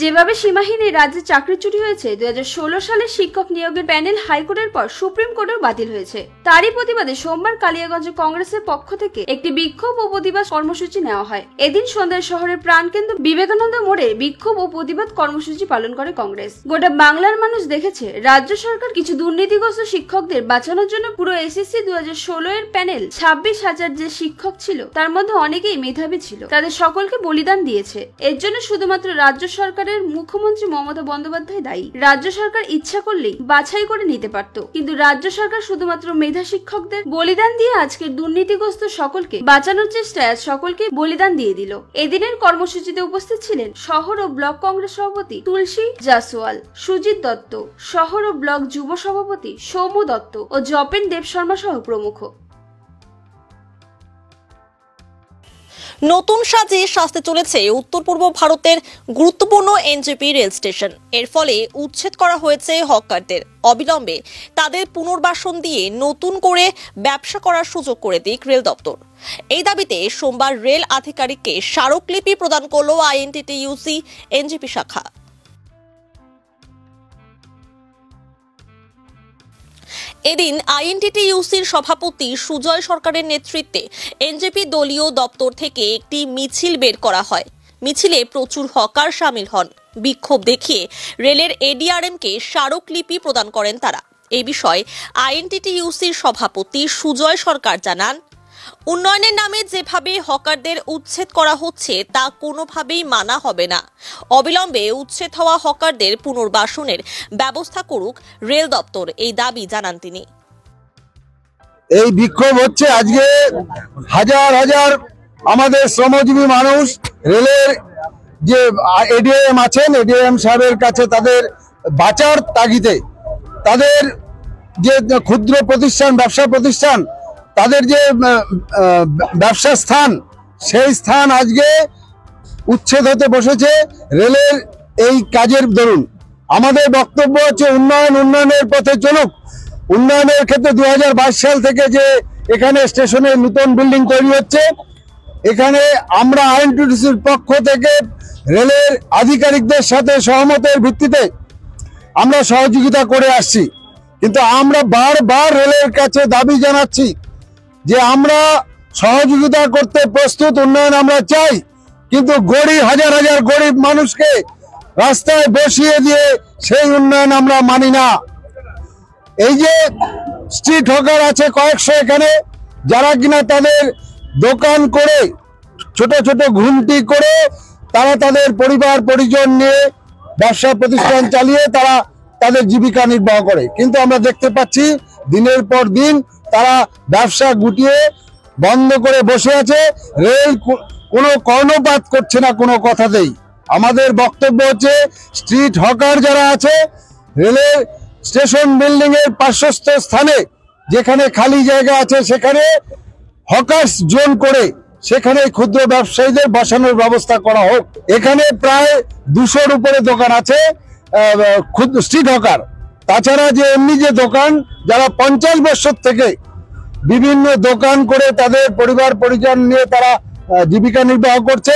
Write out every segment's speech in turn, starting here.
যেভাবে সীমাহীন এই রাজ্যে চাকরি চুরি হয়েছে, 2016 সালে শিক্ষক নিয়োগের প্যানেল হাইকোর্টের পর সুপ্রিম কোর্টেও বাতিল হয়েছে। তারই প্রতিবাদে সোমবার কালিয়াগঞ্জে কংগ্রেসের পক্ষ থেকে একটি বিক্ষোভ ও প্রতিবাদ কর্মসূচি নেওয়া হয়। এদিন সন্ধ্যায় শহরের প্রাণকেন্দ্র বিবেকানন্দ মোড়ে বিক্ষোভ ও প্রতিবাদ কর্মসূচি পালন করে কংগ্রেস। গোটা বাংলার মানুষ দেখেছে রাজ্য সরকার কিছু দুর্নীতিগ্রস্ত শিক্ষকদের বাঁচানোর জন্য পুরো এসএসসি 2016 এর প্যানেল 26,000 যে শিক্ষক ছিল তার মধ্যে অনেকেই মেধাবী ছিল, তাদের সকলকে বলিদান দিয়েছে। এর জন্য শুধুমাত্র রাজ্য সরকারের মুখ্যমন্ত্রী মমতা বন্দ্যোপাধ্যায় দায়ী। রাজ্য সরকার ইচ্ছা করলেই বাছাই করে নিতে পারত, কিন্তু রাজ্য সরকার শুধুমাত্র মেধা শিক্ষকদের বলিদান দিয়ে আজকের দুর্নীতিগ্রস্ত সকলকে বাঁচানোর চেষ্টায় সকলকে বলিদান দিয়ে দিল। এদিনের কর্মসূচিতে উপস্থিত ছিলেন শহর ও ব্লক কংগ্রেস সভাপতি তুলসী জাসওয়াল, সুজিত দত্ত, শহর ও ব্লক যুব সভাপতি সৌম্য দত্ত ও জপেন দেব শর্মা সহ প্রমুখ। নতুন সাজে সাজতে চলেছে উত্তর পূর্ব ভারতের গুরুত্বপূর্ণ এনজেপি রেল স্টেশন। এর ফলে উচ্ছেদ করা হয়েছে হকারদের। অবিলম্বে তাদের পুনর্বাসন দিয়ে নতুন করে ব্যবসা করার সুযোগ করে দিক রেল দপ্তর। এই দাবিতে সোমবার রেল আধিকারিককে স্মারকলিপি প্রদান করল আইএনটিটিইউসি এনজেপি শাখা। এদিন আইএনটিটিইউসির সভাপতি সুজয় সরকারের নেতৃত্বে এনজেপি দলীয় দপ্তর থেকে একটি মিছিল বের করা হয়। মিছিলে প্রচুর হকার সামিল হন। বিক্ষোভ দেখিয়ে রেলের এডিআরএমকে স্মারকলিপি প্রদান করেন তারা। এই বিষয়ে আইএনটিটিইউসির সভাপতি সুজয় সরকার জানান, উন্নয়নের নামে যেভাবে হকারদের উচ্ছেদ করা হচ্ছে তা কোনোভাবেই মানা হবে না। অবিলম্বে উচ্ছেদ হওয়া হকারদের পুনর্বাসনের ব্যবস্থা করুক রেল দপ্তর, এই দাবি জানান তিনি। এই বিক্ষোভ হচ্ছে আজকে হাজার হাজার আমাদের শ্রমজীবী মানুষ রেলের যে এডিএম আছেন, এডিএম সাহেবের কাছে তাদের বাঁচার তাগিদে তাদের যে ক্ষুদ্র প্রতিষ্ঠান, ব্যবসা প্রতিষ্ঠান, তাদের যে ব্যবসা স্থান, সেই স্থান আজকে উচ্ছেদ হতে বসেছে রেলের এই কাজের দরুন। আমাদের বক্তব্য হচ্ছে উন্নয়নের পথে চলুক। উন্নয়নের ক্ষেত্রে 2022 সাল থেকে যে এখানে স্টেশনে নতুন বিল্ডিং তৈরি হচ্ছে, এখানে আমরা আইএনটিটিইউসির পক্ষ থেকে রেলের আধিকারিকদের সাথে সহমতের ভিত্তিতে আমরা সহযোগিতা করে আসছি। কিন্তু আমরা বারবার রেলের কাছে দাবি জানাচ্ছি যে আমরা সহযোগিতা করতে প্রস্তুত, উন্নয়ন আমরা চাই, কিন্তু হাজার হাজার গরিব মানুষকে রাস্তায় বসিয়ে দিয়ে সেই উন্নয়ন আমরা মানি না। এই যে স্ট্রিট হকার আছে কয়েকশো এখানে, যারা কিনা তাদের দোকান করে ছোট ছোট ঘুমটি করে তারা তাদের পরিবার পরিজন নিয়ে ব্যবসা প্রতিষ্ঠান চালিয়ে তারা তাদের জীবিকা নির্বাহ করে, কিন্তু আমরা দেখতে পাচ্ছি দিনের পর দিন তারা ব্যবসা গুটিয়ে বন্ধ করে বসে আছে। রেল কোনো কর্ণপাত করছে না কোনো কথাতেই। আমাদের বক্তব্য হচ্ছে স্ট্রিট হকার যারা আছে, রেলের স্টেশন বিল্ডিং এর পার্শ্বস্থ স্থানে যেখানে খালি জায়গা আছে সেখানে হকার্স জোন করে সেখানে ক্ষুদ্র ব্যবসায়ীদের বসানোর ব্যবস্থা করা হোক। এখানে প্রায় 200-র উপরে দোকান আছে স্ট্রিট হকার। তাছাড়া যে এমনি যে দোকান, যারা 50 বছর থেকে বিভিন্ন দোকান করে তাদের পরিবার পরিজন নিয়ে তারা জীবিকা নির্বাহ করছে,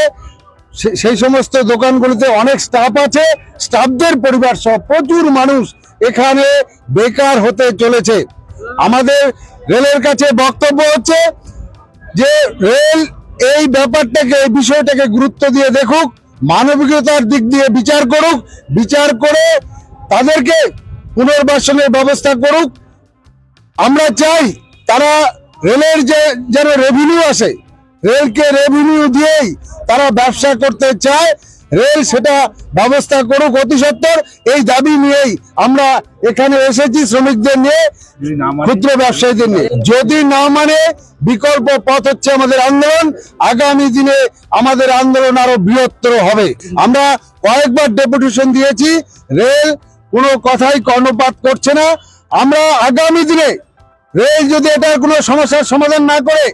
সেই সমস্ত দোকানগুলিতে অনেক স্টাফ আছে। স্টাফদের পরিবার সহ প্রচুর মানুষ এখানে বেকার হতে চলেছে। আমাদের রেলের কাছে বক্তব্য হচ্ছে যে রেল এই ব্যাপারটাকে, এই বিষয়টাকে গুরুত্ব দিয়ে দেখুক, মানবিকতার দিক দিয়ে বিচার করুক, বিচার করে তাদেরকে পুনর্বাসনের ব্যবস্থা করুক। আমরা চাই তারা রেলের যেন রেভিনিউ আসে, রেলকে রেভিনিউ দিয়েই তারা ব্যবসা করতে চায়, রেল সেটা ব্যবস্থা করুক অতি সত্বর। এই দাবি নিয়েই আমরা এখানে এসেছি, শ্রমিকদের নিয়ে, ক্ষুদ্র ব্যবসায়ীদের নিয়ে। যদি না মানে বিকল্প পথ হচ্ছে আমাদের আন্দোলন। আগামী দিনে আমাদের আন্দোলন আরো বৃহত্তর হবে। আমরা কয়েকবার ডেপুটেশন দিয়েছি, রেল কোনো কথাই কর্ণপাত করছে না। আমরা আগামী দিনে রেল যদি এটার কোনো সমস্যার সমাধান না করে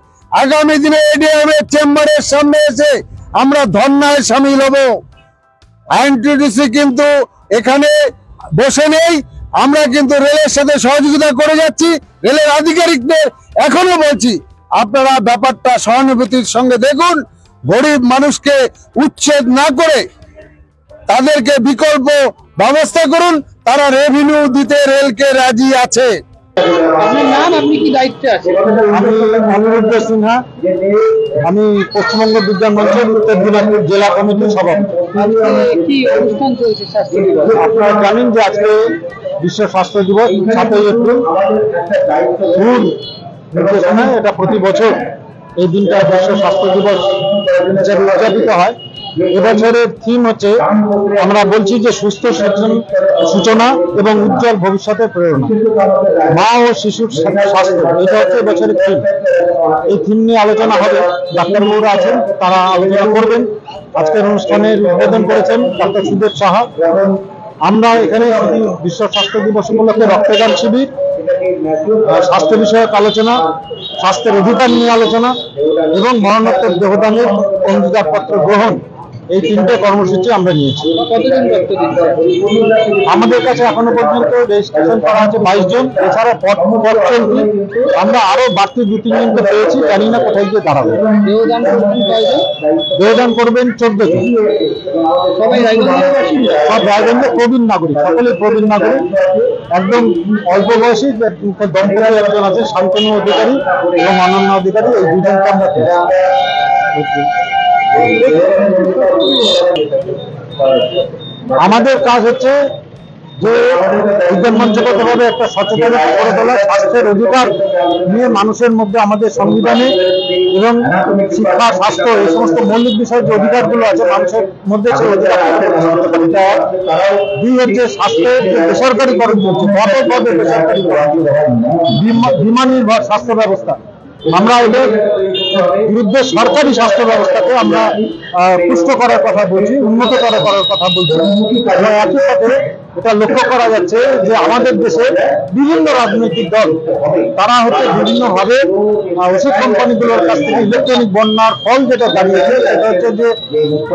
আগামী দিনে এডিএম এর চেম্বারের সামনে এসে আমরা ধর্নায় সামিল হব। আইএনটিটিইউসি কিন্তু এখানে বসে নেই, আমরা কিন্তু রেলের সাথে সহযোগিতা করে যাচ্ছি। রেলের আধিকারিকদের এখনো বলছি, আপনারা ব্যাপারটা সহানুভূতির সঙ্গে দেখুন, গরিব মানুষকে উচ্ছেদ না করে তাদেরকে বিকল্প ব্যবস্থা করুন। তারা রেভিনিউ দিতে রেলকে রাজি আছে। আপনার নাম, আপনি কি দায়িত্বে আছেন? আমি অনিরুদ্ধ সিনহা, আমি পশ্চিমবঙ্গ বিজ্ঞান মঞ্চের উত্তর দিনাজপুর জেলা কমিটির সভাপতি। কি অনুষ্ঠান চলছে স্বাস্থ্য দিবস? আপনারা জানেন যে আজকে বিশ্ব স্বাস্থ্য দিবস 7ই এপ্রিল। নির্দেশনায় এটা প্রতি বছর এই দিনটা বিশ্ব স্বাস্থ্য দিবস হিসেবে উদযাপিত হয়। এবছরের থিম হচ্ছে, আমরা বলছি যে সুস্থ সূচনা এবং উজ্জ্বল ভবিষ্যতের প্রেরণা, মা ও শিশুর স্বাস্থ্য, এটা হচ্ছে এবছরের থিম। এই থিম নিয়ে আলোচনা হবে, ডাক্তারবাবুরা আছেন, তারা আলোচনা করবেন। আজকের অনুষ্ঠানের উদ্বোধন করেছেন ডাক্তার সুদেব সাহা। আমরা এখানে বিশ্ব স্বাস্থ্য দিবস উপলক্ষে রক্তদান শিবির, স্বাস্থ্য বিষয়ক আলোচনা, স্বাস্থ্যের অধিকার নিয়ে আলোচনা এবং মরণোত্তর দেহদানের অঙ্গীকারপত্র গ্রহণ, এই 3টে কর্মসূচি আমরা নিয়েছি। কতজন রক্ত দিচ্ছে? আমাদের কাছে এখনো পর্যন্ত রেজিস্ট্রেশন করা আছে 22 জন। এছাড়া পথ চলতি আমরা আরো বাড়তি 2-3 জনকে পেয়েছি, জানি না কোথায় গিয়ে দাঁড়াবে। দেহদান করবেন কয়জন? দেহদান করবেন 14 জন। সবাই রায়গঞ্জের বাসিন্দা? সব রায়গঞ্জের প্রবীণ নাগরিক, সকলে প্রবীণ নাগরিক। একদম অল্প বয়সী দম্পতি একজন আছে, শান্তনু অধিকারী এবং অনন্য অধিকারী, এই 2 জনকে আমরা পেয়েছি। আমাদের কাজ হচ্ছে যে বিজ্ঞান মঞ্চগতভাবে একটা সচেতনতা করে তোলা, স্বাস্থ্যের অধিকার নিয়ে মানুষের মধ্যে, আমাদের সংবিধানে এবং শিক্ষা, স্বাস্থ্য, এই সমস্ত মৌলিক বিষয়ের যে অধিকারগুলো আছে মানুষের মধ্যে, সেই অধিকার দুই হচ্ছে স্বাস্থ্যের যে বেসরকারিকরণ চলছে, পদে পদে বেসরকারিকরণ, বিমা নির্ভর স্বাস্থ্য ব্যবস্থা, আমরা এদের বিরুদ্ধে সরকারি স্বাস্থ্য ব্যবস্থাকে আমরা পুষ্ট করার কথা বলছি, উন্নত করার কথা বলছি। এবং একই সাথে এটা লক্ষ্য করা যাচ্ছে যে আমাদের দেশে বিভিন্ন রাজনৈতিক দল, তারা হচ্ছে বিভিন্নভাবে ওষুধ কোম্পানিগুলোর কাছ থেকে ইলেকট্রনিক বন্যার ফল যেটা দাঁড়িয়েছে, সেটা হচ্ছে যে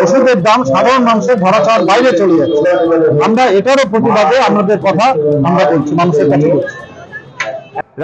ওষুধের দাম সাধারণ মানুষের ধরাছোঁয়ার বাইরে চলে যাচ্ছে। আমরা এটারও প্রতিবাদে আমাদের কথা আমরা বলছি, মানুষের কাছে বলছি।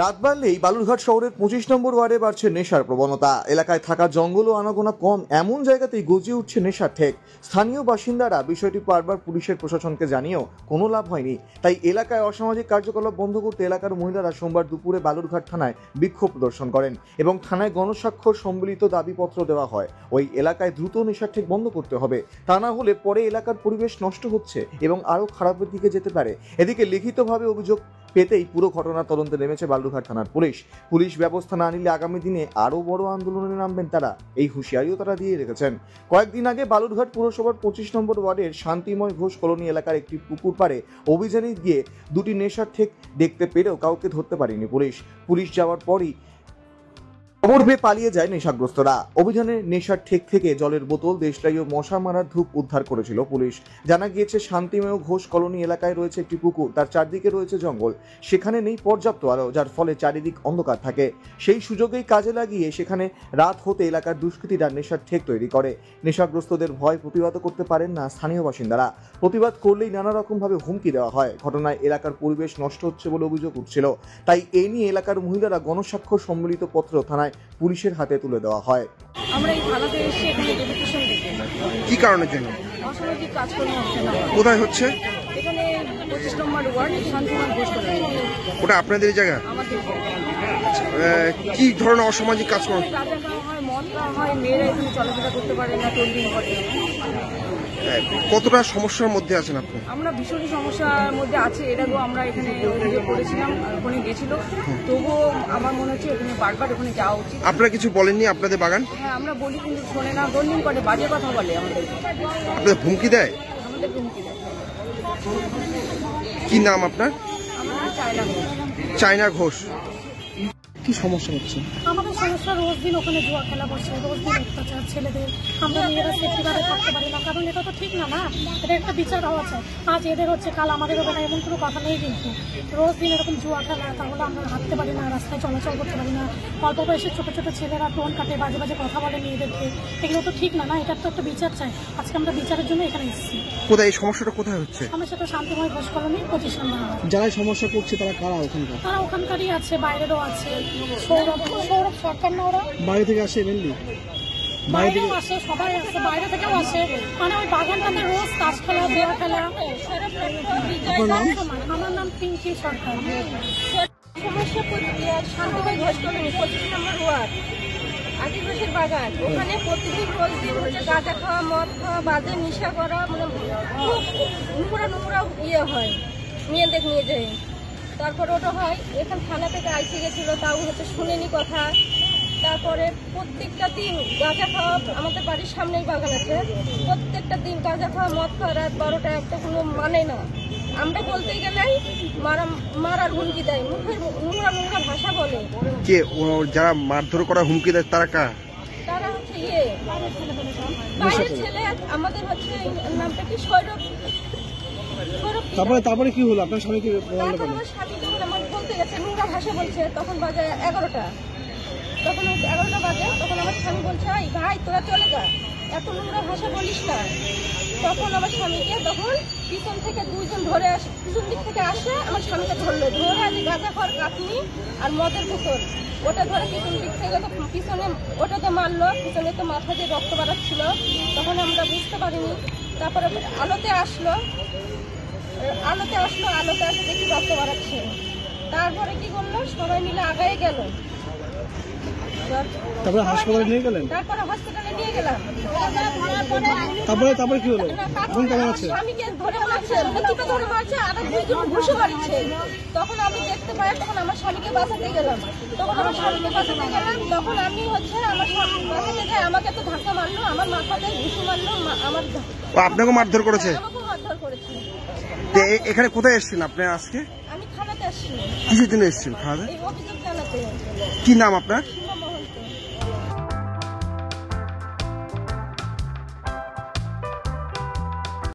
রাত বাড়লেই বালুরঘাট শহরের 25 নম্বর ওয়ার্ডে বাড়ছে নেশার প্রবণতা। এলাকায় থাকা জঙ্গল ও আনাগোনা কম এমন জায়গাতেই গজিয়ে উঠছে নেশার ঠেক। স্থানীয় বাসিন্দারা বিষয়টি বারবার পুলিশের প্রশাসনকে জানিয়েও কোনো লাভ হয়নি। তাই এলাকায় অসামাজিক কার্যকলাপ বন্ধ করতে এলাকার মহিলারা সোমবার দুপুরে বালুরঘাট থানায় বিক্ষোভ প্রদর্শন করেন এবং থানায় গণস্বাক্ষর সম্বলিত দাবিপত্র দেওয়া হয়। ওই এলাকায় দ্রুত নেশার ঠেক বন্ধ করতে হবে, তা না হলে পরে এলাকার পরিবেশ নষ্ট হচ্ছে এবং আরও খারাপের দিকে যেতে পারে। এদিকে লিখিতভাবে অভিযোগ পেতেই পুরো ঘটনা তদন্তে নেমেছে বালুরঘাট থানার পুলিশ ব্যবস্থা না নিলে আগামী দিনে আরও বড় আন্দোলনে নামবেন তারা, এই হুঁশিয়ারিও তারা দিয়ে রেখেছেন। কয়েকদিন আগে বালুরঘাট পুরসভার 25 নম্বর ওয়ার্ডের শান্তিময় ঘোষ কলোনি এলাকার একটি পুকুর পাড়ে অভিযানে গিয়ে 2টি নেশার ঠেক দেখতে পেরেও কাউকে ধরতে পারেনি পুলিশ যাওয়ার পরই খবর পেয়ে পালিয়ে যায় নেশাগ্রস্তরা। অভিযানে নেশার ঠেক থেকে জলের বোতল, দেশলাই ও মশা মারার ধূপ উদ্ধার করেছিল পুলিশ। জানা গিয়েছে শান্তিময় ঘোষ কলোনি এলাকায় রয়েছে একটি পুকুর, তার চারদিকে রয়েছে জঙ্গল, সেখানে নেই পর্যাপ্ত আলো, যার ফলে চারিদিক অন্ধকার থাকে। সেই সুযোগেই কাজে লাগিয়ে সেখানে রাত হতে এলাকার দুষ্কৃতীরা নেশার ঠেক তৈরি করে। নেশাগ্রস্তদের ভয় প্রতিবাদ করতে পারেন না স্থানীয় বাসিন্দারা, প্রতিবাদ করলেই নানা রকমভাবে হুমকি দেওয়া হয়। ঘটনায় এলাকার পরিবেশ নষ্ট হচ্ছে বলে অভিযোগ উঠছিল, তাই এ নিয়ে এলাকার মহিলারা গণস্বাক্ষর সম্বলিত পত্র থানায় পুলিশের হাতে তুলে দেওয়া হয়। আমরা এই থানাতে এসে এখানে ডেপুটেশন দিতে। কি কারণের জন্য? অসামাজিক কাজকর্ম হচ্ছে না। কোথায় হচ্ছে? এখানে 25 নম্বর ওয়ার্ড শান্তিময় ঘোষ কলোনি। ওটা আপনাদের জায়গা? আমাদের কি ধরনের অসামাজিক কাজকর্ম? গাঁজা খাওয়া হয়, মদ খাওয়া হয়, মেয়েরা এখানে চলাফেরা করতে পারে না, টোল্ডিং করে। কতটা সমস্যার মধ্যে আছেন আপনি? আমরা ভীষণ সমস্যার মধ্যে আছি। এর আগেও আমরা এখানে অভিযোগ করেছিলাম, ওখানে গেছিল, তবুও আমার মনে হচ্ছে এখানে বারবার ওখানে যাওয়া উচিত। আপনারা কিছু বলেননি আপনাদের বাগান? হ্যাঁ, আমরা বলি কিন্তু শোনে না, টোল্ডিং করে, বাজে কথা বলে আমাদের। আপনাদের হুমকি দেয়? আমাদের হুমকি দেয়। কি নাম আপনার? আমাদের চায়না ঘোষ। চায়না ঘোষ। কি সমস্যা হচ্ছে? আমাদের সমস্যা রোজ দিন ওখানে জুয়া খেলা করছে, রোজ দিন অত্যাচার ছেলেদের। আমরা মেয়েরা সেফটিভাবে থাকতে পারি না, কারণ এটা তো ঠিক না, না এটা একটা বিচার হওয়া চাই। আজ এদের হচ্ছে, কাল আমাদের হবে না, এমন কোনো কথা নেই। কিন্তু রোজ দিন এরকম জুয়া খেলা, তাহলে আমরা হাঁটতে পারি না, রাস্তায় চলাচল করতে পারি না। অল্প বয়সে ছোটো ছোটো ছেলেরা টোন কাটে, বাজে বাজে কথা বলে মেয়েদেরকে, এগুলো তো ঠিক না, না এটার তো একটা বিচার চাই। আজকে আমরা বিচারের জন্য এখানে এসেছি। কোথায় এই সমস্যাটা কোথায় হচ্ছে? সমস্যাটা শান্তিময় ঘোষ কলোনি 25 নম্বর। যারা সমস্যা করছে তারা কারা ওখানকার? তারা ওখানকারই আছে, বাইরেরও আছে। সৌরভ সরকার না, ওরা বাইরে থেকে আসে মেনলি। বাইরেও আসে, সবাই আসে, বাইরে থেকেও আসে। মানে ওই বাগানটাতে রোজ তাস খেলা, জুয়া খেলা। আমার নাম পিঙ্কি সরকার। সমস্যা শান্তিবাই ঘোষ কলোনি 25 নম্বর ওয়ার্ড আদিবাসীর বাগান। ওখানে প্রতিদিন রোজ দিন হচ্ছে গাঁজা খাওয়া, মদ খাওয়া, বাজে নেশা করা, মানে নোংরা নোংরা হয়, মেয়েদের নিয়ে যায়। তারপরে ওটা হয়, এখানে থানা থেকে আইসি গেছিল, তাও হচ্ছে শুনেনি কথা। তারপরে প্রত্যেকটা দিন গাঁজা খাওয়া, আমাদের বাড়ির সামনেই বাগান আছে, প্রত্যেকটা দিন গাঁজা খাওয়া, মদ খাওয়া, রাত 12টা একটা কোনো মানে না। আমরা বলতে গেলে মারার হুমকি দেয়, মুখের নোংরা নোংরা ভাষা বলে। কে যারা মারধর করা হুমকি দেয় তারা তারা হচ্ছে বাইরের ছেলে। আমাদের হচ্ছে নামটা কি সৌরভ। তারপরে কি হলো আপনার স্বামীকে? আমার স্বামী যখন আমার বলতে গেছে নোংরা ভাষা বলছে, তখন বাজে 11টা। তখন 11টা বাজে, তখন আমার স্বামী বলছে, ভাই তোরা চলে যা, এত নোংরা ভাষা বলিস না। তখন আমার স্বামীকে তখন পিছন থেকে দুইজন ধরে আসে, পিছন দিক থেকে আসে, আমার স্বামীকে ধরলো, ধরে আজ গাঁজা খাওয়ার কাটনি আর মদের বোতল ওটা ধরে পিছন দিক থেকে পিছনে ওটাতে মারলো। পিছনে তো মাথা দিয়ে রক্ত বাড়াচ্ছিল, তখন আমরা বুঝতে পারিনি। তারপরে আলোতে আসলো, আলোতে আসে দেখি রক্ত বাড়াচ্ছে। তারপরে কি করলো, সবাই মিলে আগায় গেল। তারপরে হাসপাতালে নিয়ে গেলেন? তারপরে হসপিটালে নিয়ে গেলাম। তারপরে কি হলো? এখন কেমন আছে? স্বামীকে ধরে মারছে, টিপে ধরে মারছে, আর দুইজন ঘুষে মারছে। তখন আমি দেখতে পাই, তখন আমার স্বামীকে বাঁচাতে গেলাম। তখন আমি হচ্ছে আমার বাঁচাতে যাই, আমাকে তো ধাক্কা মারলো, আমার মাথাতে ঘুষে মারলো, আমার আপনাকে মারধর করেছে? আমাকেও মারধর করেছে। এখানে কোথায় এসেছেন আপনি আজকে? আমি থানাতে আসছি। কিসের জন্য এসেছেন? এই অভিযোগ জানাতে। কি নাম আপনার?